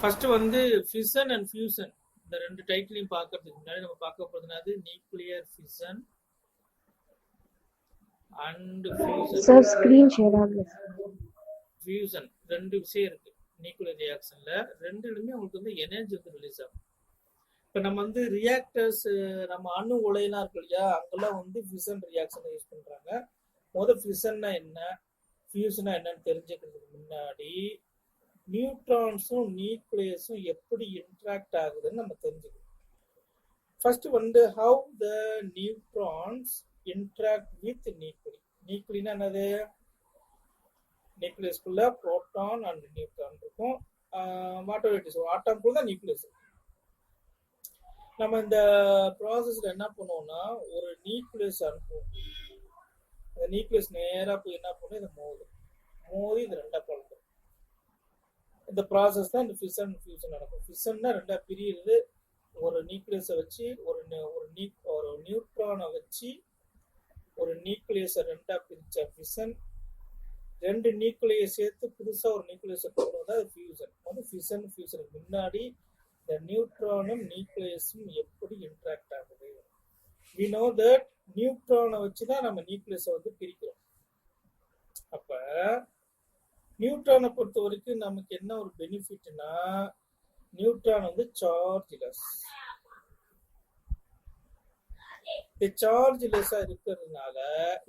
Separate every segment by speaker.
Speaker 1: First வந்து fission and fusion இந்த ரெண்டு டைட்டிலையும் பார்க்கறதுக்கு முன்னாடி நம்ம பார்க்க போறதுனாது nuclear fission and fusion.
Speaker 2: Sir screen share ஆகல.
Speaker 1: ஃபியூசன் ரெண்டு விஷயம் இருக்கு நியூக்ளியர் ரியாக்ஷன்ல. ரெண்டுலுமே உங்களுக்கு வந்து எனர்ஜி வந்து ரிலீஸ் ஆகும். இப்போ நம்ம வந்து ரியாக்டர்ஸ், நம்ம அணு உலையெல்லாம் இருக்கு இல்லையா, அங்கெல்லாம் வந்து ஃபிஷன் ரியாக்ஷன் யூஸ் பண்றாங்க. ஃபிஷன்னா என்ன, ஃபியூசனா என்னன்னு தெரிஞ்சுக்கிறதுக்கு முன்னாடி நியூட்ரான்ஸும் நியூக்ளியஸும் எப்படி இன்ட்ராக்ட் ஆகுதுன்னு நம்ம தெரிஞ்சுக்கணும். ஃபர்ஸ்ட் வந்து how the neutrons interact with nuclei. நியூக்ளினா என்னது? நியூக்ளியஸ்குள்ள புரோட்டான் அண்ட் நியூட்ரான் இருக்கும். வாட்டர் இட் இஸ் ஆட்டம்குள்ள தான் நியூக்ளியஸ் இருக்கும். நம்ம இந்த ப்ராசஸ்ல என்ன பண்ணுவோம்னா, ஒரு நியூக்ளியஸ் அனுப்புவோம். அந்த நியூக்ளியஸ் நேரா போய் என்ன பண்ணும், இதை மோதி இது ரெண்டா பழகும். இந்த ப்ராசஸ் தான் இந்த ஃபிஷன் ஃபியூசன் நடக்கும். ஃபிஷன்னா ரெண்டா பிரியுது. ஒரு நியூக்ளியஸை வச்சு ஒரு நியூட்ரானை வச்சு ஒரு நியூக்ளியஸை ரெண்டா பிரிச்ச ஃபிஷன். ரெண்டு நியூக்ளியஸ் சேர்த்து புதுசா ஒரு நியூக்ளியஸை கொண்டு வந்தா அது ஃபியூசன். ஃபிஷன் ஃபியூசனுக்கு முன்னாடி இந்த நியூட்ரானும் நியூக்ளியஸும் எப்படி இன்ட்ராக்ட் ஆகுது. we know that நியூட்ரானை வச்சு தான் நம்ம நியூக்ளியஸை வந்து பிரிக்கிறோம். அப்ப நியூட்ரானை பொறுத்த வரைக்கும் நமக்கு என்ன ஒரு பெனிஃபிட்னா, நியூட்ரான் வந்து சார்ஜ்லெஸ். சார்ஜ்லெஸ்ஸா இருக்கிறதுனால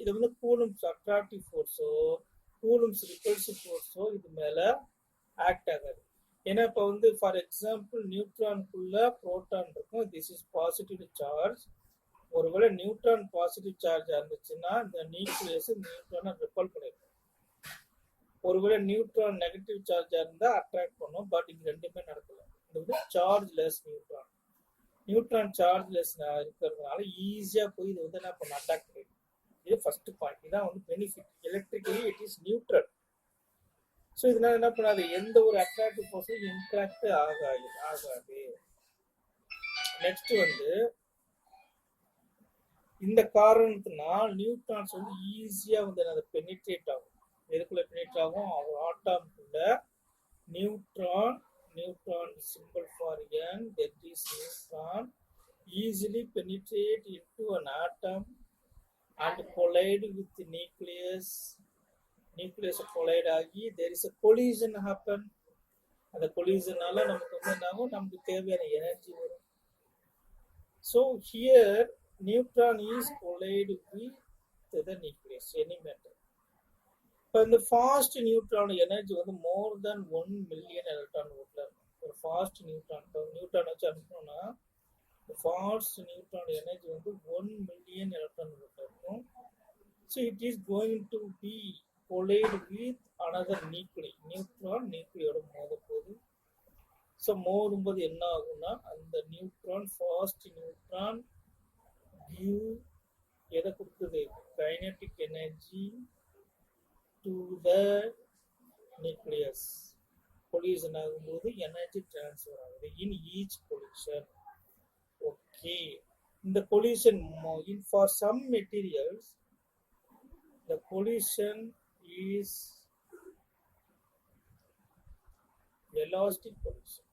Speaker 1: இது வந்து கூலம்ஸ் அட்ராக்டிவ் ஃபோர்ஸோ கூலம்ஸ் ரிப்பல்சிவ் ஃபோர்ஸோ இது மேல ஆக்ட் ஆகாது. ஏன்னா இப்போ வந்து ஃபார் எக்ஸாம்பிள் நியூட்ரானுக்குள்ள புரோட்டான் இருக்கும். This is positive charge. ஒருவேளை நியூட்ரான் பாசிட்டிவ் சார்ஜா இருந்துச்சுன்னா இந்த நியூக்ளியஸ் நியூட்ரானை ரிப்பல் பண்ணிருக்கும். ஒருவேளை நியூட்ரான் நெகட்டிவ் சார்ஜா இருந்தா அட்ராக்ட் பண்ணும். பட் இங்க ரெண்டுமே நடக்கல. இது வந்து சார்ஜ்லெஸ் நியூட்ரான். நியூட்ரான் சார்ஜ்லெஸ் இருக்கிறதுனால ஈஸியா போய் இது வந்து என்ன பண்ண அட்டாக் பண்ணிடும். இது ஃபர்ஸ்ட் பாயிண்ட். இதான் வந்து benefit. Electrically it is neutral. So இதனால என்ன பண்ணாது, எந்த ஒரு அட்ராக்டிவ் ஃபோர்ஸும் இன்ட்ராக்ட் ஆகாது. நெக்ஸ்ட் வந்து இந்த காரணத்தினால் நியூட்ரான்ஸ் வந்து ஈஸியா வந்து அதை பெனிட்ரேட் ஆகும். எதுக்குள்ள பெனிட்ரேட் ஆகும்? ஆட்டம்குள்ள neutron symbol for n, that is neutron, easily penetrate into an atom and collide with the nucleus collide ஆகி there is a collision happen. அந்த collisionனால நமக்கு வந்து என்ன ஆகும், நமக்கு தேவையான எனர்ஜி வரும். So here neutron is collide with the nucleus, any matter. இப்போ இந்த ஃபாஸ்ட் நியூட்ரான் எனர்ஜி வந்து மோர் தென் 1 மில்லியன் எலக்ட்ரான் வோல்ட்ல இருக்கும். ஒரு ஃபாஸ்ட் நியூட்ரான் வச்சு அனுப்பணும்னா ஃபாஸ்ட் நியூட்ரான் எனர்ஜி வந்து 1 மில்லியன் எலக்ட்ரான் வோல்ட்ல இருக்கும். So it is going to be collide with another நியூக்ளியோட மோத போகுது. ஸோ மோதும்போது என்ன ஆகும்னா, அந்த நியூட்ரான் ஃபாஸ்ட் நியூட்ரான் எதை கொடுக்குது? Kinetic energy to the nucleus. collision ஆகும்போது எனர்ஜி டிரான்ஸ்ஃபர் ஆகுது in each collision. okay, இந்த collision in for some materials the collision is elastic collision.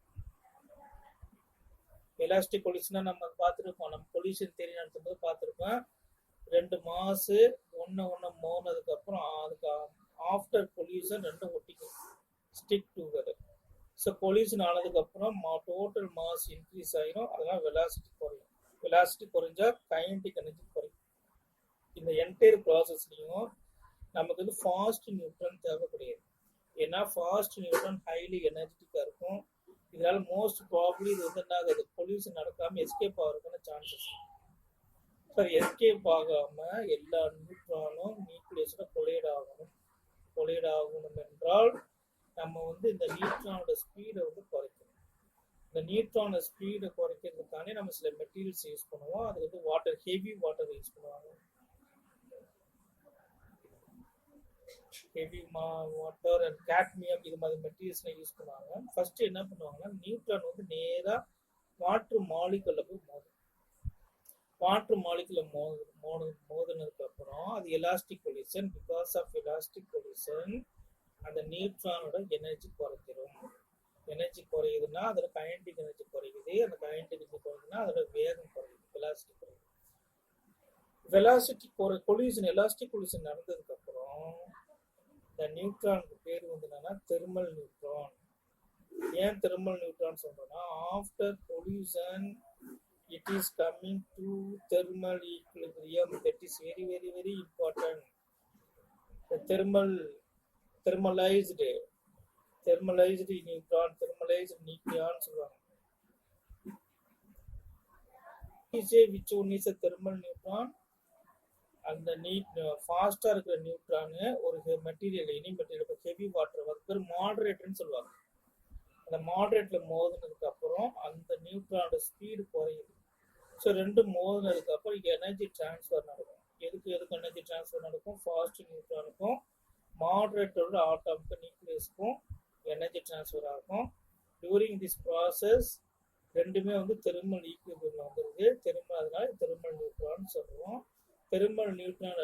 Speaker 1: நம்ம பார்த்துருக்கோம், நம்ம collision theory நடத்தும்போது பார்த்துருக்கோம். ரெண்டு மாசு ஒன்னு மோனதுக்கு அப்புறம் அதுக்கு ஆஃப்டர் கொலிஷன் ரெண்டும் ஒட்டிக்கும், ஸ்டிக் டுகெதர். ஸோ கொலிஷன் ஆனதுக்கு அப்புறம் டோட்டல் மாஸ் இன்க்ரீஸ் ஆகிடும். அதனால வெலாசிட்டி குறையும். வெலாசிட்டி குறைஞ்சா கைனடிக் எனர்ஜி குறையும். இந்த என்டையர் ப்ராசஸ்லையும் நமக்கு வந்து ஃபாஸ்ட் நியூட்ரான் தேவைப்படுது. ஏன்னா ஃபாஸ்ட் நியூட்ரான் ஹைலி எனர்ஜெட்டிக்காக இருக்கும். இதனால மோஸ்ட் ப்ராபப்ளி இது வந்து என்ன ஆகுது, பொல்யூஷன் நடக்காமல் எஸ்கேப் ஆகிறதுக்கான சான்சஸ். எஸ்கேப் ஆகாம எல்லா நியூட்ரானும் நியூக்ளியஸோட கொலைட் ஆகணும் என்றால் நம்ம வந்து இந்த நியூட்ரானோட ஸ்பீடை வந்து குறைக்கணும். இந்த நியூட்ரானோட ஸ்பீடை குறைக்கிறதுக்கானே நம்ம சில மெட்டீரியல்ஸ் யூஸ் பண்ணுவோம். அது வந்து ஹெவி வாட்டர் யூஸ் பண்ணுவாங்க. ஹெவி வாட்டர் அண்ட் கேட்மியம் இது மாதிரி மெட்டீரியல்ஸ்லாம் யூஸ் பண்ணுவாங்க. ஃபர்ஸ்ட் என்ன பண்ணுவாங்கன்னா, நியூட்ரான் வந்து நேரா வாட்டர் மாலிகுல்ல போய் மோதும். வாட்டர் மாலிகுல மோதினதுக்கு அப்புறம் அது elastic collision. Because of elastic collision அந்த நியூட்ரானோட எனர்ஜி குறைக்கிறோம். எனர்ஜி குறையுதுன்னா அதோட கைனடிக் எனர்ஜி குறையுது. அந்த கைனடிக் எனர்ஜி குறையுதுன்னா அதோட வேகம் குறையுது, வெலாசிட்டி குறையுது. வெலாசிட்டி கொலிஷன், எலாஸ்டிக் கொலிஷன் நடந்ததுக்கு அப்புறம் இந்த நியூட்ரானுக்கு பேர் வந்து என்னன்னா தெர்மல் நியூட்ரான். ஏன் தெர்மல் நியூட்ரான் சொல்றோம்னா, after collision it is coming to thermal equilibrium. That is very very very important. The thermalized neutron, thermalized nucleon சொல்லுவாங்க. which one is a thermal neutron? அந்த ஃபாஸ்டா இருக்கிற நியூட்ரான் ஒரு material, any material, heavy water வந்து மாடரேட்டர்னு சொல்லுவாங்க. அந்த மாடரேட்ல மோதினதுக்கு அப்புறம் அந்த நியூட்ரானோட ஸ்பீடு குறையுது. ஸோ ரெண்டு மோதினதுக்கு அப்புறம் எனர்ஜி டிரான்ஸ்ஃபர் நடக்கும். எதுக்கு எனர்ஜி டிரான்ஸ்ஃபர் நடக்கும்? ஃபாஸ்ட் நியூட்ரானுக்கும் மாடரேட்டரோட ஆட்டாமிக் நியூக்ளியஸ்க்கும் எனர்ஜி டிரான்ஸ்ஃபர் ஆகும். டியூரிங் திஸ் ப்ராசஸ் ரெண்டுமே வந்து தெர்மல் ஈக்குலிபிரியம்ல வந்துருது. அதனால தெர்மல் நியூட்ரான் சொல்லுவோம். தெர்மல் நியூட்ரானோட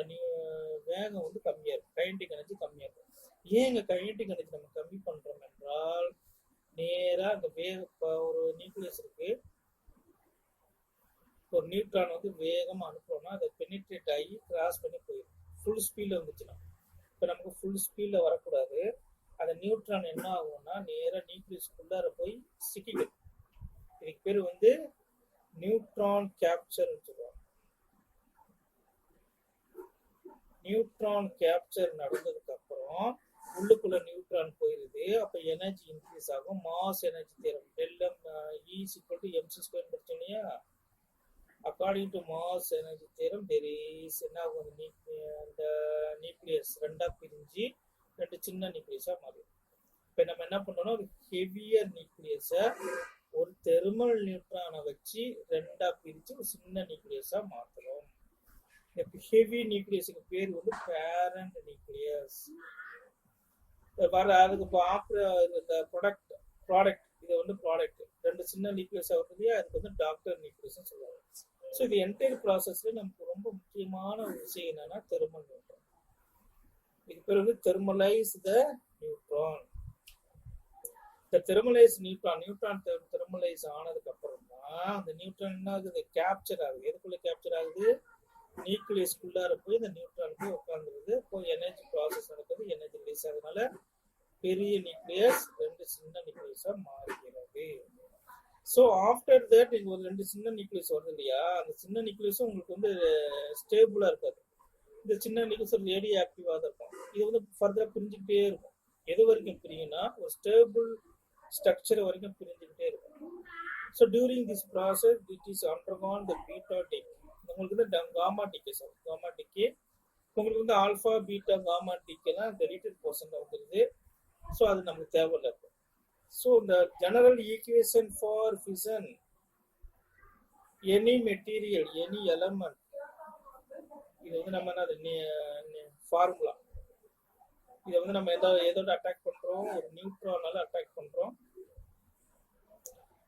Speaker 1: வேகம் வந்து கம்மியா இருக்கும், கைனடிக் எனர்ஜி கம்மியா இருக்கும். ஏன் இங்க கைனடிக் எனர்ஜி நம்ம கம்மி பண்றோம் என்றால், நேரா அங்க ஒரு நியூக்ளியஸ் இருக்கு, ஒரு நியூட்ரான் வந்து வேகமா அனுப்புறோம்னா அதை பெனிட்ரேட் ஆகி கிராஸ் பண்ணி போயிடும். ஃபுல் ஸ்பீட்ல வந்துச்சுன்னா, இப்போ நமக்கு ஃபுல் ஸ்பீட்ல வரக்கூடாது. அந்த நியூட்ரான் என்ன ஆகும்னா நேரா நியூக்ளியஸ்க்குள்ளார போய் சிக்கிக்கும். இதுக்கு பேர் வந்து நியூட்ரான் கேப்சர் சொல்லுவாங்க. நியூட்ரான் கேப்சர் நடந்ததுக்கு அப்புறம் உள்ளுக்குள்ள நியூட்ரான் போயிருது. அப்ப எனர்ஜி இன்க்ரீஸ் ஆகும். மாஸ் எனர்ஜி தேரம் டெல்எம் E=mc² படிச்சோம் இல்லையா? According to mass energy theorem there is என்ன ஆகும், அந்த நியூக்ளியஸ் ரெண்டா பிரிஞ்சு ரெண்டு சின்ன நியூக்ளியஸா மாறிடும். இப்ப நம்ம என்ன பண்ணோம்னா, ஒரு ஹெவியர் நியூக்ளியஸை ஒரு தெர்மல் நியூட்ரானை வச்சு ரெண்டா பிரிச்சு ஒரு சின்ன நியூக்ளியஸா மாத்துறோம். ஹெவி நியூக்ளியஸுக்கு பேர் வந்து பேரண்ட் நியூக்ளியஸ். வர அதுக்கு இந்த ப்ராடக்ட் இது வந்து ப்ராடக்ட் ரெண்டு சின்ன நியூக்ளியஸா வருது இல்லையா, அதுக்கு வந்து டாக்டர் நியூக்ளியஸ் சொல்லுவாங்க. ஸோ இது என்டையர் ப்ராசஸ்ல நமக்கு ரொம்ப முக்கியமான ஒரு விஷயம் என்னன்னா தெர்மல் நியூட்ரான். இது பேர் வந்து தெர்மலைஸ் த நியூட்ரான். இந்த தெர்மலைஸ் நியூட்ரான் தெர்மலைஸ் ஆனதுக்கு அப்புறம் தான் அந்த நியூட்ரான் என்ன ஆகுது, கேப்சர் ஆகுது. எதுக்குள்ள கேப்சர் ஆகுது? நியூக்ளியஸ்க்குள்ளார போய் இந்த நியூட்ரான் போய் உட்காந்துருது. இப்போ எனர்ஜி ப்ராசஸ் நடக்குது, எனர்ஜி ரிலீஸ் ஆகுதுனால பெரிய நியூக்ளியஸ் ரெண்டு சின்ன நியூக்ளியஸா மாறுகிறது. ஸோ ஆஃப்டர் தட் இங்க ஒரு ரெண்டு சின்ன நியூக்ளியஸ் வருது இல்லையா, அந்த சின்ன நியூக்ளியஸும் உங்களுக்கு வந்து ஸ்டேபிளா இருக்காது. இந்த சின்ன நியூக்ளியஸ் ரேடியோ ஆக்டிவா தான் இருக்கும். இது வந்து ஃபர்தரா பிரிஞ்சுக்கிட்டே இருக்கும். எது வரைக்கும் பிரியும்னா ஒரு ஸ்டேபிள் ஸ்ட்ரக்சர் வரைக்கும் பிரிஞ்சுக்கிட்டே இருக்கும். So during this process it is undergone the beta take. உங்களுக்கு வந்து காமா டிகே உங்களுக்கு வந்து ஆல்ஃபா பீட்டா காமா டிகேலாம் டெலிட்டட் போர்ஷன்ல வந்துருது. ஸோ அது நமக்கு தேவையில்லை. ஸோ இந்த general equation for fission, any material any element, இது வந்து நம்ம என்ன ஃபார்முலா. இதை வந்து நம்ம எதோட அட்டாக் பண்றோம், ஒரு நியூட்ரானால அட்டாக் பண்றோம்.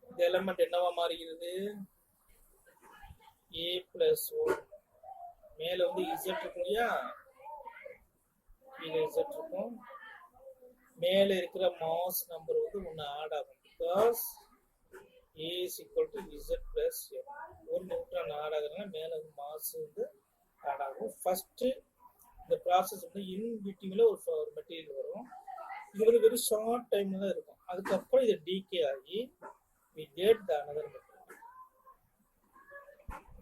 Speaker 1: இந்த எலமெண்ட் என்னவா மாறுகிறது, A+1. மேல வந்து Z இருக்கும் இல்லையா, கீழே Z இருக்கும். மேல இருக்கிற மாஸ் நம்பர் வந்து ஒன்னு ஆட் ஆகும். Because A = Z+M. ஒரு நியூட்ரான் ஆட் ஆகுதுன்னா மேல வந்து மாஸ் வந்து ஆட் ஆகும். ஃபர்ஸ்ட் இந்த ப்ராசஸ் வந்து இன்பிட்வீன்ல ஒரு மெட்டீரியல் வரும். இது வந்து வெரி ஷார்ட் டைம்ல தான் இருக்கும். அதுக்கப்புறம் இது டீகே ஆகி we get the another material.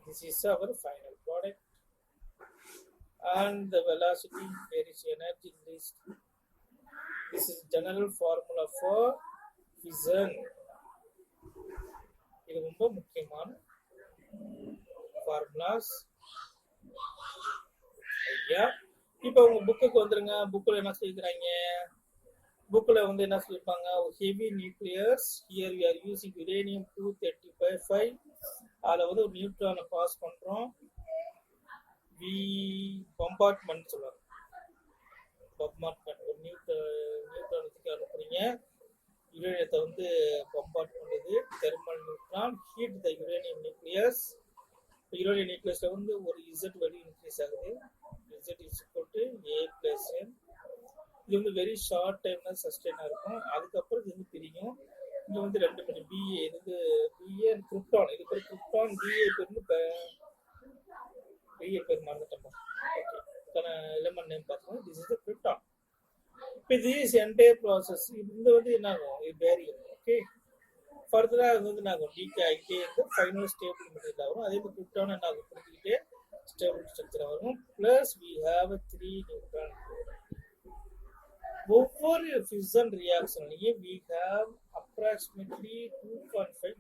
Speaker 1: This is our final product. And the velocity, there is energy released. This is general formula for fission. இது ரொம்ப முக்கியமான ஃபார்முலாஸ். ஐயா இப்போ உங்க புக்குக்கு வந்துருங்க. புக்கில் என்ன சொல்லிக்கிறாங்க, புக்கில் வந்து என்ன சொல்லியிருப்பாங்க, heavy nucleus, here we are using uranium-235. அதில் வந்து ஒரு நியூட்ரானை பாஸ் பண்ணுறோம். பம்பார்ட்மெண்ட் சொல்லுவாங்க. பம்பார்ட்மெண்ட் ஒரு நியூட்ரானுக்கு அனுப்புறீங்க. யுரேனியத்தை வந்து பம்பார்ட் பண்ணுது. Thermal neutron hit the uranium nucleus. Uranium நியூக்ளியஸ்ல வந்து ஒரு Z வேல்யூ இன்க்ரீஸ் ஆகுது. Z A+M. இது வந்து வெரி ஷார்ட் டைம்ல சஸ்டெயினா இருக்கும். அதுக்கப்புறம் இது வந்து பிரியும். இங்க வந்து 2 மணி பிஏ, இது பிஏ கிரிப்டான், இது பேர் கிரிப்டான், பிஏ பேர் பிஏ பேர் மறந்துட்டோம். ஓகே, எலிமெண்ட் நேம் பார்த்தோம். This is the krypton. இப்போ திஸ் என்டையர் ப்ராசஸ் இது வந்து என்ன ஆகும், இது பேரியர். ஓகே, ஃபர்தரா அது வந்து என்ன ஆகும், டீகே ஆகிட்டே இருந்து ஃபைனல் ஸ்டேபிள் மெட்டீரியல் வரும். அதே மாதிரி கிரிப்டான் என்ன ஆகும், கொடுத்துக்கிட்டே ஸ்டேபிள் ஸ்ட்ரக்சர் வரும். Plus we have 3 neutron. ஒவ்வொரு ஃபியூஷன் ரியாக்ஷன்லையும் we have approximately 2.5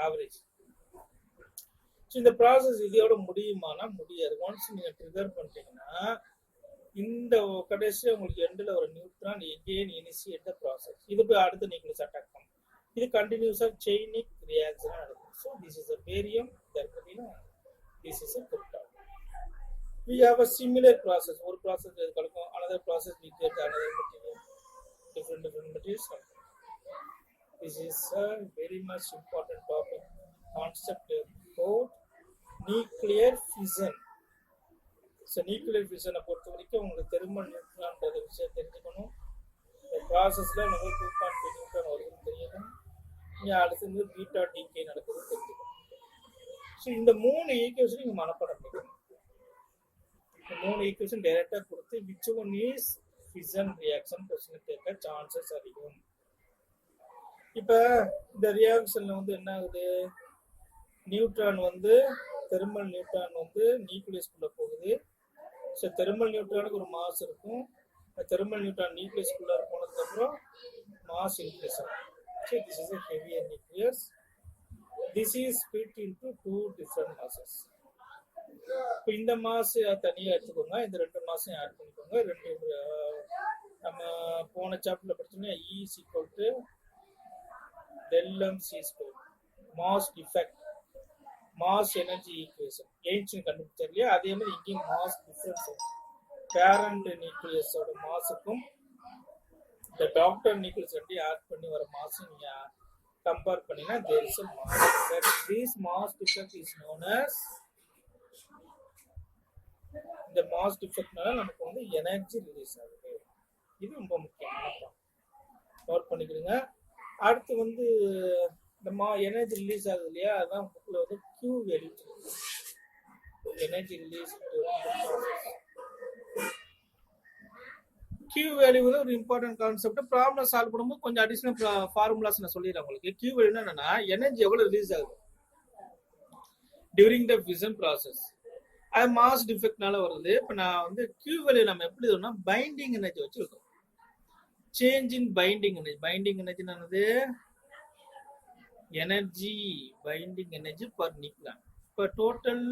Speaker 1: average. So இந்த ப்ராசஸ் இதோட முடியுமானா முடியாது. ஒன்ஸ் நீங்க ட்ரிகர் பண்ணிட்டீங்கன்னா இந்த கடைசியாக உங்களுக்கு எண்டில் ஒரு neutron again initiate the process. இது போய் அடுத்த நியூக்ளியஸ் அட்டாக் பண்ணும். இது கண்டினியூஸாக செயினிக் ரியாக்ஷன் நடக்கும். So this is a barium, this is a krypton. We have a similar process. One process is another process we get another material, different materials. This is a very much important topic concept called nuclear fission. So nuclear fission பொறுத்த வரைக்கும் உங்களுக்கு thermal நியூட்ரான்ன்ற விஷயம் தெரிஞ்சுக்கணும். இந்த ப்ராசஸ்ல நம்ம 2.5 neutron வருதுன்னு தெரியணும். இங்கே அடுத்தது பீட்டா டிகே நடக்குதுன்னு தெரிஞ்சுக்கணும். ஸோ இந்த 3 ஈக்குவேஷன் நீங்கள் மனப்பாடம் பண்ணிக்கணும். 3 ஈக்குவேஷன் டைரக்டா கொடுத்து which one is fission reaction question கேட்க சான்சஸ் அதிகம். இப்போ இந்த ரியாக்ஷன்ல வந்து என்ன ஆகுது, நியூட்ரான் வந்து தெர்மல் நியூட்ரான் வந்து நியூக்ளியஸ்குள்ள போகுது. ஸோ தெர்மல் நியூட்ரானுக்கு ஒரு மாஸ் இருக்கும். தெர்மல் நியூட்ரான் நியூக்ளியஸ்குள்ள போனதுக்கு அப்புறம் மாஸ் இன்க்ரீஸ் ஆகும். So this is a heavier nucleus. This is split into 2 different masses. இப்போ இந்த மாஸ் தனியாக எடுத்துக்கோங்க, இந்த 2 மாசம் ஆட் பண்ணிக்கோங்க. 2 நம்ம போன சாப்டர்ல படிச்சோம்னா E is equal to del m c square mass defect, mass energy equation Einstein கண்டுபிடிச்சார் இல்லையா, அதே மாதிரி இங்கேயும் மாஸ் டிஃபரன்ஸ் பேரண்ட் நியூக்ளியஸோட மாஸுக்கும் இந்த டாக்டர் நியூக்ளியஸ் ரெண்டையும் ஆட் பண்ணி வர மாஸும் நீங்க கம்பேர் பண்ணீங்கன்னா there is a mass. This mass defect is known as இந்த மாஸ் டிஃபெக்ட்னால நமக்கு வந்து எனர்ஜி ரிலீஸ் ஆகுது. இது ரொம்ப முக்கியமான நோட் பண்ணிக்கிறீங்க. அடுத்து வந்து இந்த எனர்ஜி ரிலீஸ் ஆகுது இல்லையா, அதான் புக்கில் வந்து Q value, energy release Q value வந்து ஒரு இம்பார்ட்டன்ட் கான்செப்ட். ப்ராப்ளம் சால்வ் பண்ணும்போது கொஞ்சம் அடிஷனல் ஃபார்முலாஸ் நான் சொல்லிடுறேன் உங்களுக்கு. Q வேல்யூ என்னன்னா எனர்ஜி எவ்வளவு ரிலீஸ் ஆகுது டியூரிங் த ஃபிஷன் ப்ராசஸ், அது மாஸ் டிஃபெக்ட்னால வருது. இப்போ நான் வந்து Q வேல்யூ நம்ம எப்படி எழுதணும்னா பைண்டிங் எனர்ஜி வச்சு எழுதுறோம். Change in binding energy, binding energy என்னது, energy binding energy per nucleon. இப்போ total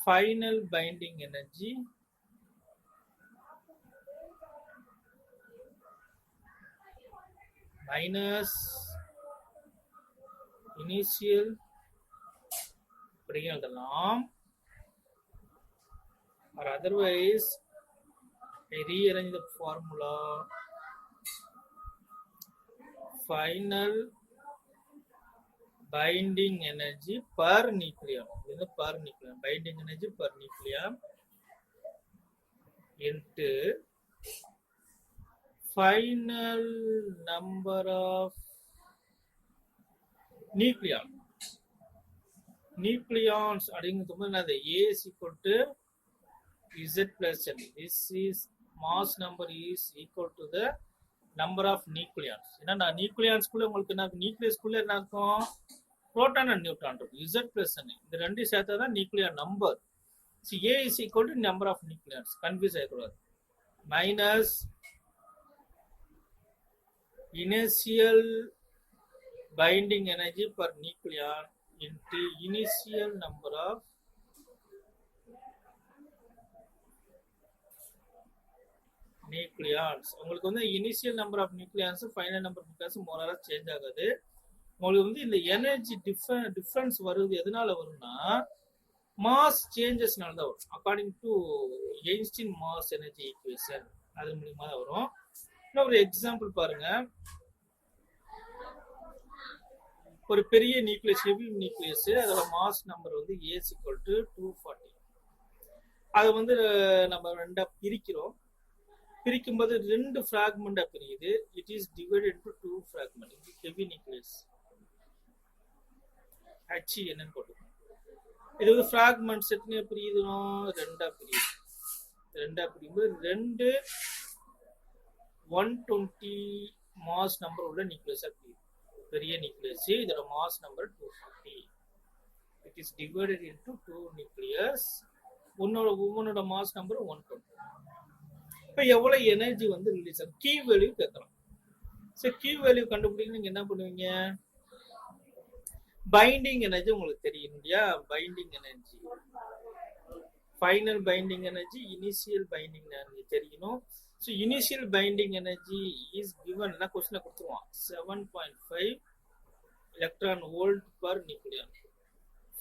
Speaker 1: final binding energy minus initial எழுதலாம். or otherwise I rearrange the formula. Final binding energy per nucleon, this is per nucleon, binding energy per nucleon into final number of nucleon. Nucleons அப்படிங்கிறது என்னது, A is equal to Z plus N. This is mass number is equal to the number of nucleons. என்னன்னா நியூக்ளியான்ஸ்குள்ள உங்களுக்கு என்ன, நியூக்ளியஸ்குள்ள என்ன இருக்கும், proton and neutron இருக்கும். Z plus N இந்த ரெண்டையும் சேர்த்தா தான் nuclear number. A is equal to number of nucleons, confuse ஆகக்கூடாது. Minus initial binding energy per nucleon into initial number of nucleons. உங்களுக்கு வந்து initial number of nucleons final number of nucleons மோரலா change ஆகாது. உங்களுக்கு வந்து இந்த எனர்ஜி டிஃபரன்ஸ் வருது எதனால வரும்னா மாஸ் சேஞ்சஸ்னால தான் வரும். According to Einstein mass energy equation அது மூலமா தான் வரும். இன்னும் ஒரு எக்ஸாம்பிள் பாருங்க. ஒரு பெரிய நியூக்ளியஸ், ஹெவி நியூக்ளியஸ், அதோட மாஸ் நம்பர் வந்து A is equal to 240. அது வந்து நம்ம ரெண்டா பிரிக்கிறோம். பிரிக்கும்போது 2 ஃப்ராக்மெண்டா பிரியுது. It is divided into 2 fragment. இது ஹெவி நியூக்ளியஸ். ஹெச் என்னன்னு போட்டுக்கோங்க. இது வந்து ஃப்ராக்மெண்ட்ஸ் எத்தனை பிரியுதுனோ 2ஆ பிரியுது. 2ஆ பிரியும்போது 2 120 மாஸ் நம்பர் உள்ள நியூக்ளியஸா பிரியுது. பெரிய நியூக்ளியஸ். இதோட mass number 250. It is divided into 2 nucleus. ஒன்னோட மாஸ் நம்பர் 120. இப்போ எவ்வளவு எனர்ஜி வந்து ரிலீஸ் ஆகும்? கீ வேல்யூ கேட்கலாம். சரி, கீ வேல்யூ கண்டுபிடிக்க நீங்க என்ன பண்ணுவீங்க? பைண்டிங் எனர்ஜி உங்களுக்கு தெரியும் இல்லையா? Binding energy, final binding energy, initial binding energy தெரியணும். So initial binding energy is given, கொஸ்டினை கொடுத்துருவான், 7.5 electron volt per nucleon.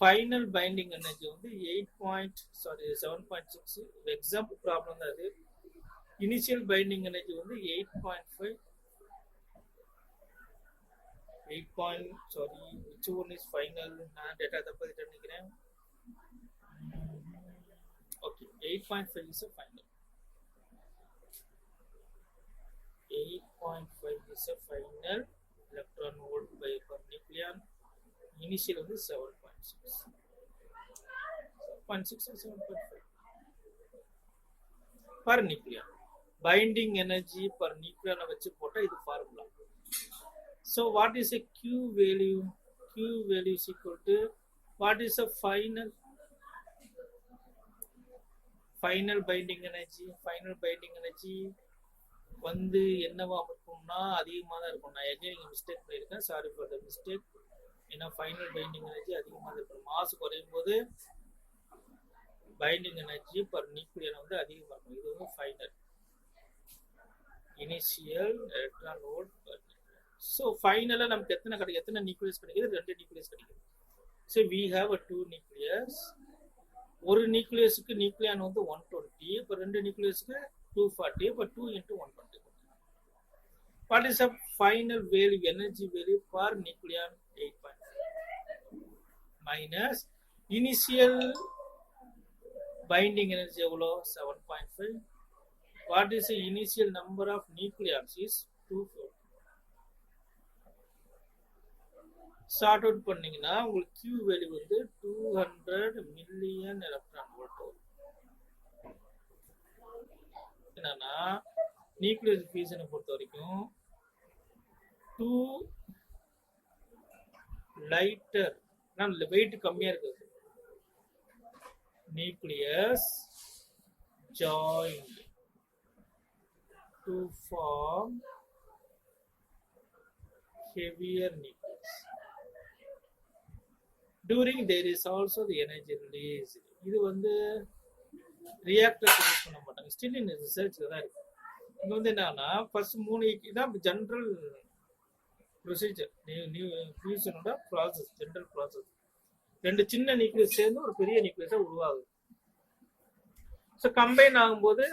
Speaker 1: Final binding energy வந்து 7.6. எக்ஸாம்பிள் ப்ராப்ளம் தான் அது. இனிஷியல் பைண்டிங் எனர்ஜி வந்து 8.5. which one is final? நான் டேட்டா தப்பா நினைக்கிறேன். Okay, 8.5 is a final. 8.5 is a final electron volt per nucleon. Initial வந்து 7.6. 7.6 or 7.5 per nucleon. Binding energy per nucleon வச்சு போட்டா இது formula. So what is a Q value? Q value is equal to what is a final binding energy? Final binding energy வந்து என்னவா இருக்கும்னா அதிகமாக தான் இருக்கும். நான் எங்கே நீங்கள் மிஸ்டேக் பண்ணியிருக்கேன், சாரி ஃபார் த மிஸ்டேக். ஏன்னா ஃபைனல் பைண்டிங் எனர்ஜி அதிகமாக தான் இருக்கும். மாசு குறையும் போது பைண்டிங் எனர்ஜி பர் நியூக்ளியன் வந்து அதிகமாக இருக்கும். இது வந்து final. Initial electron volt per. So ஃபைனலாக நமக்கு எத்தனை நியூக்ளியஸ் கிடைக்குது? 2 நியூக்ளியஸ் கிடைக்குது. So we have a 2 nucleus. ஒரு நியூக்ளியஸுக்கு நியூக்ளியான் வந்து 120. இப்போ 2 நியூக்ளியஸுக்கு 240. இப்போ 2 into 120. What is the final value, energy value per nucleon? 8.5 minus initial binding energy எவ்வளோ? 7.5. What is the initial number of nucleons? Is 240. Sort out பண்ணீங்கன்னா உங்களுக்கு Q value வந்து 200 million electron volt வரும். என்னன்னா நியூக்ளியஸ் ஃபியூஷனை பொறுத்த வரைக்கும் 2 லைட்டர், வெயிட் கம்மியா இருக்குது, nucleus joint to form heavier nucleus. During there is also the energy release. இது வந்து ரியாக்டர் யூஸ் பண்ண மாட்டாங்க, ஸ்டில் இன் ரிசர்ச்ல தான் இருக்கு. இங்க வந்து என்னன்னா ஃபர்ஸ்ட் 3 இதான் ஜெனரல் ப்ரொசீஜர், ஃபியூஷனோட ப்ராசஸ், ஜெனரல் ப்ராசஸ். 2 சின்ன நியூக்ளியஸ் சேர்ந்து ஒரு பெரிய நியூக்ளியஸா உருவாகுது. ஸோ கம்பைன் ஆகும்போது,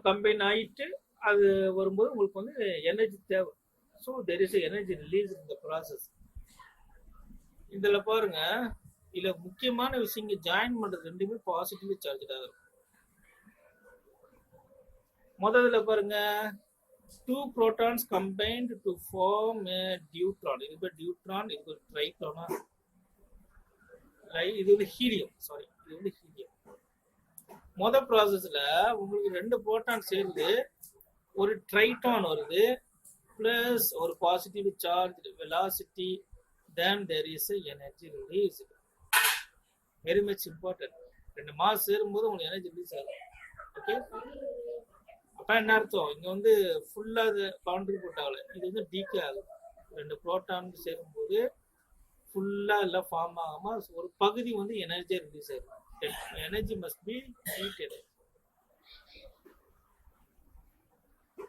Speaker 1: கம்பைன் ஆகிட்டு அது வரும்போது உங்களுக்கு வந்து எனர்ஜி தேவை. So there is energy release in the process. இதுல பாருங்க, இதுல முக்கியமான விஷயம், இங்க ஜாயின் பண்றது ரெண்டுமே பாசிட்டிவ்லி சார்ஜ்டா இருக்கும். முதல்ல பாருங்க, 2 protons combined to form a deuteron. இது பேர் டியூட்ரான், இது ஒரு ட்ரைக்ளோனா, இது வந்து ஹீலியம். சாரி, இது வந்து ஹீலியம். மொதல் ப்ராசஸ்ல உங்களுக்கு 2 புரோட்டான் சேர்ந்து ஒரு ட்ரைட்டான் வருது, பிளஸ் ஒரு positive charge velocity, then there is a energy release. Very much important. 2 mass சேரும்போது உங்களுக்கு எனர்ஜி ரிலீஸ் ஆகும். ஓகே, அப்ப என்ன அர்த்தம்? இங்க வந்து ஃபுல்லா அது கான்ட்ரிபியூட் ஆகல, இது வந்து டீகே ஆகுது. 2 புரோட்டான் சேரும்போது ஃபுல்லா எல்லாம் ஃபார்ம் ஆகாம ஒரு பகுதி வந்து எனர்ஜியா ரிலீஸ் ஆகும். Energy must be heat energy.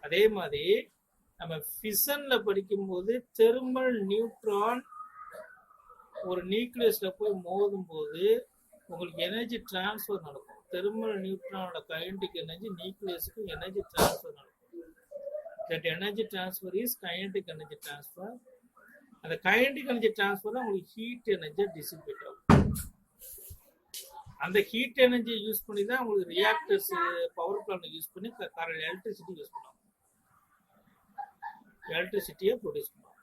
Speaker 1: அதே மாதிரி நம்ம ஃபிஷன்ல படிக்கும்போது தெர்மல் நியூட்ரான் ஒரு நியூக்ளியஸ்ல போய் மோதும் போது உங்களுக்கு எனர்ஜி டிரான்ஸ்ஃபர் நடக்கும். தெர்மல் நியூட்ரானோட கைனடிக் எனர்ஜி நியூக்ளியஸுக்கு எனர்ஜி டிரான்ஸ்ஃபர் நடக்கும். That energy transfer is kinetic energy transfer. அந்த கைனடிக் எனர்ஜி டிரான்ஸ்ஃபர் தான் உங்களுக்கு ஹீட் எனர்ஜி டிசிபேட் ஆகும். அந்த ஹீட் எனர்ஜி யூஸ் பண்ணி தான் உங்களுக்கு ரியாக்டர்ஸ் பவர் பிளான்ட் யூஸ் பண்ணி எலக்ட்ரிசிட்டி யூஸ் பண்ணுவாங்க, எலக்ட்ரிசிட்டியை ப்ரொடியூஸ் பண்ணுவாங்க.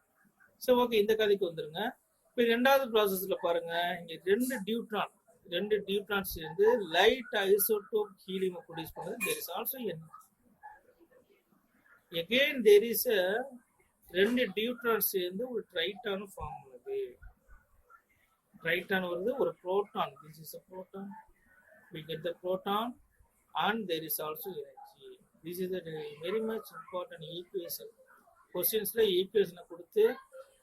Speaker 1: ஸோ ஓகே, இந்த கதைக்கு வந்துருங்க. இப்போ ரெண்டாவது ப்ராசஸ்ல பாருங்க, இங்க ரெண்டு டியூட்ரான்ஸ் சேர்ந்து லைட் ஐசோடோப் ஹீலியம் ப்ரொடியூஸ் பண்ணுறது. There is also again there is ரெண்டு டியூட்ரான்ஸ் சேர்ந்து ஒரு ட்ரைட்டான் ஃபார்ம் பண்ணுது. ட்ரைட்டான் வருது, ஒரு proton. This is a proton, we get the proton and there is also energy. This is a very much important equation. கொஸ்டின்ஸ்ல ஈக்குவேஷனை கொடுத்து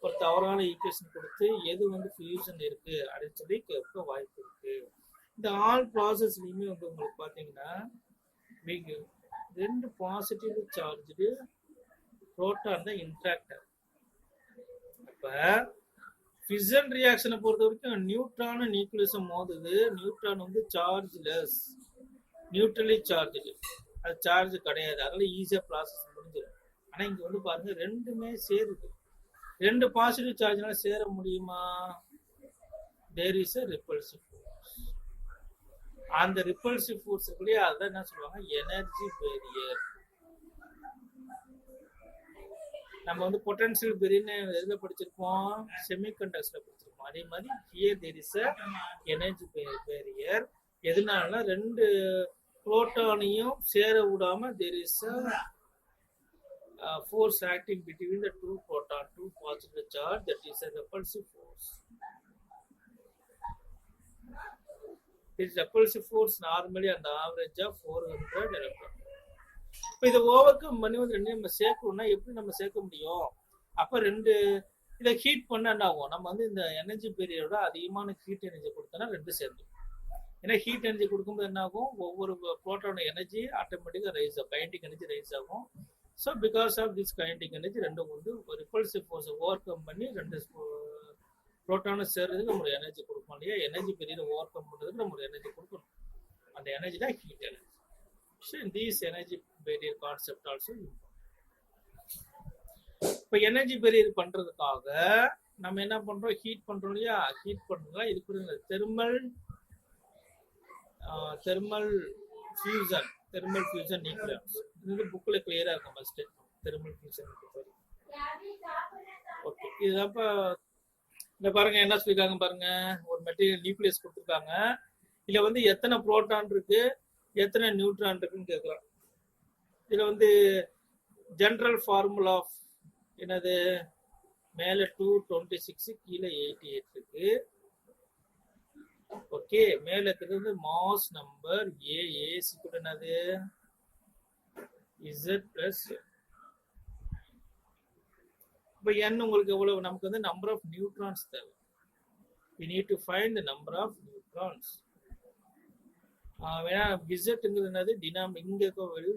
Speaker 1: ஒரு தவறான ஈக்குவேஷன் கொடுத்து எது வந்து ஃபியூஷன் இருக்கு அப்படின்னு சொல்லி கேட்க வாய்ப்பு இருக்கு. இந்த ஆல் ப்ராசஸ்லயுமே வந்து உங்களுக்கு பாத்தீங்கன்னா ரெண்டு பாசிட்டிவ் சார்ஜு புரோட்டான் தான் இன்ட்ராக்டர். அப்ப ஃபிஷன் ரியாக்ஷனை பொறுத்த வரைக்கும் நியூட்ரான் நியூக்ளியஸும் மோதுது. நியூட்ரான் வந்து சார்ஜ்லெஸ், நியூட்ரலி சார்ஜ், அது சார்ஜ் கிடையாது, அதனால ஈஸியா ப்ராசஸ் முடிஞ்சிடும். ஆனா இங்க வந்து பாருங்க ரெண்டுமே சேருது. ரெண்டு பாசிட்டிவ் சார்ஜ்னால சேர முடியுமா? There is a repulsive force. அந்த ரிப்பல்சிவ் ஃபோர்ஸ் இருக்குல்லையா, அதான் என்ன சொல்லுவாங்க, எனர்ஜி பேரியர். நம்ம வந்து பொட்டன்ஷியல் பேரியர்னு எதுல படிச்சிருப்போம்? செமிகண்டக்டர்ஸ்ல படிச்சிருப்போம். அதே மாதிரி here there is a energy barrier. எதனாலனா ரெண்டு புரோட்டானையும் சேர விடாம there is a force acting between the two proton, two positive charge, that is a repulsive force. This repulsive force normally on the average of 400 electron. இப்போ இதை over come பண்ணி வந்து ரெண்டு நம்ம சேர்க்கணும்னா எப்படி நம்ம சேர்க்க முடியும்? அப்ப ரெண்டு இதை ஹீட் பண்ண என்ன ஆகும்? நம்ம வந்து இந்த எனர்ஜி பீரியடோட அதிகமான ஹீட் எனர்ஜி கொடுத்தோம்னா ரெண்டு சேர்ந்து, ஏன்னா ஹீட் எனர்ஜி கொடுக்கும்போது என்ன ஆகும், ஒவ்வொரு புரோட்டானோட எனர்ஜி ஆட்டோமேட்டிக்கா ரைஸ் ஆகும், கைனடிக் எனர்ஜி ரைஸ் ஆகும். So because of this kinetic energy ரெண்டும் வந்து ரிப்பல்சிவ் ஃபோர்ஸை ஓவர் கம் பண்ணி ரெண்டு புரோட்டானை சேர்றதுக்கு நம்மளுடைய எனர்ஜி கொடுக்கணும் இல்லையா? எனர்ஜி பீரியட் ஓவர் கம் பண்ணுறதுக்கு நம்மளுடைய எனர்ஜி கொடுக்கணும். அந்த எனர்ஜி தான் heat energy. So this energy barrier concept also. இப்போ எனர்ஜி பேரியர் பண்றதுக்காக நம்ம என்ன பண்றோம்? ஹீட் பண்றோம் இல்லையா? ஹீட் பண்றதுல இது கூட தெர்மல் ஃபியூஷன் நியூக்ளியஸ். இது புக்ல கிளியரா இருக்கும் ஃபர்ஸ்ட். Thermal fusion. ஓகே, இதுதான்ப்ப இந்த பாருங்க என்ன சொல்லிருக்காங்க பாருங்க. ஒரு மெட்டீரியல் நியூக்ளியஸ் கொடுத்துருக்காங்க. இதுல வந்து எத்தனை புரோட்டான் இருக்கு, எத்தனை நியூட்ரான் இருக்குன்னு கேட்குறான். இதுல வந்து ஜெனரல் ஃபார்முலா ஆஃப் என்னது, மேல 226 கீழே 88 இருக்கு. ஓகே, மேல இருக்கிறது மாஸ் நம்பர் ஏ கூட என்னது Z plus. இப்போ n உங்களுக்கு எவ்வளவு? நமக்கு வந்து நம்பர் ஆஃப் நியூட்ரான்ஸ் தேவை. we need to find the number of neutrons. வேணா Z என்னது டினாமினேட்டர், இங்க இருக்க வேல்யூ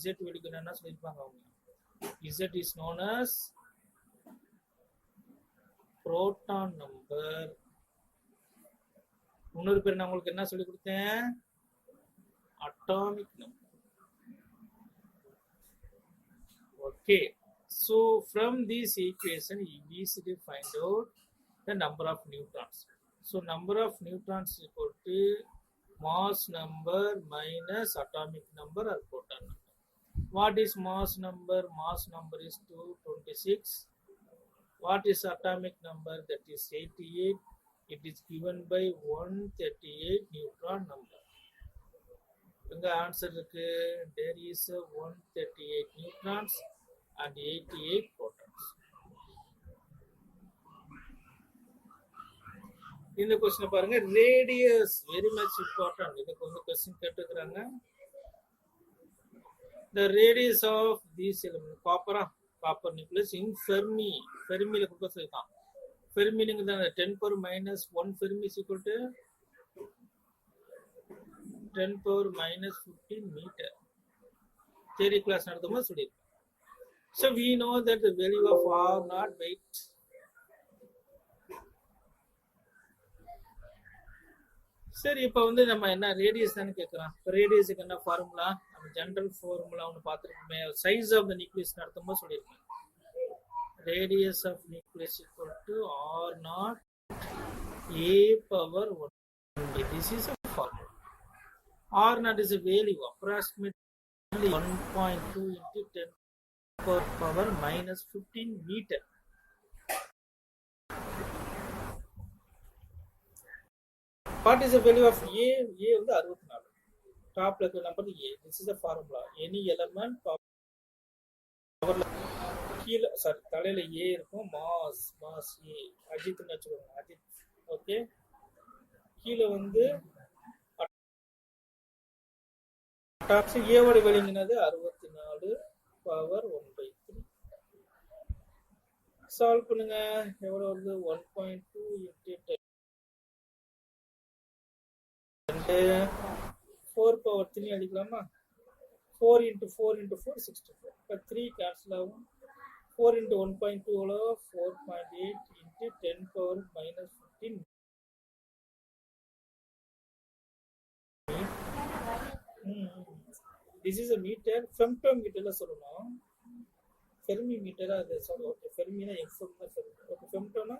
Speaker 1: Z வேல்யூக்கு என்னன்னா சொல்லிருப்பாங்க அவங்க. Z is known as proton number. இன்னொரு பேர் நான் உங்களுக்கு என்ன சொல்லி கொடுத்தேன்? atomic number. Okay, so from this equation you easily find out the number of neutrons. So number of neutrons is equal to mass number minus atomic number or proton number. What is mass number? Mass number is 226. What is atomic number? That is 88. It is given by 138 neutron number. The answer is there is 138 neutrons and 88 protons. In the question பாருங்க, radius very much important. இதுக்கு வந்து question கேட்டுக்கறாங்க. The radius of these element copper nucleus in Fermi ல கொடுக்க சொல்லிருக்கான். Fermi ங்க தான் 10⁻⁻1 Fermi is equal to 10⁻⁻15 meter. Theory class நடத்தும்போது சொல்லிருக்கேன். So we know that the value of R naught weight. சரி, இப்போ வந்து நம்ம என்ன ரேடியஸ் தானே கேட்கறோம். இப்போ ரேடியஸுக்கு என்ன ஃபார்முலா? நம்ம ஜெனரல் ஃபார்முலா ஒன்று பார்த்துருக்கோமே, சைஸ் ஆஃப் த நியூக்ளியஸ் நடத்தும்போது சொல்லியிருக்கேன். Radius of nucleus equal to R naught A power 1. This is a formula. R naught is a value approximately 1.2 into 10 power minus 15 meter. What is the value of A? A வந்து 64. Top ல இருக்கிற number A. This is the formula. Any element power கீழே sorry தலையில A இருக்கும், mass A அஜித்னு வச்சுக்கோங்க, Ajith. Okay, கீழே வந்து ஏவோட வெளிங்கினது 64 பவர் 1/3. சால்வ் பண்ணுங்க. எவ்வளவு வருது? 1.2 into 10 4 பவர் 3 அடிக்கலாமா? 4 into 4 into 4 64. இப்போ 3 கேன்சல் ஆகும். 4 into 1.2 எவ்வளோ? 4.8 into 10 power minus 15. This is a meter. femtometerல சொல்லணும். ஃபெர்மி மீட்டரா அது சாரி. ஓகே, ஃபெர்மினா எக்ஸம் தான் ஃபெர்மி. ஓகே, ஃபெம்டோனா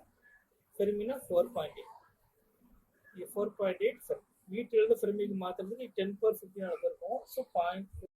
Speaker 1: ஃபெர்மினா 4.8. இது 4.8 ஃபெர்மி. மீட்டர்ல ஃபெர்மிக்கு மாத்துறதுக்கு 10 power 15 அளவு இருக்கும். ஸோ 0.4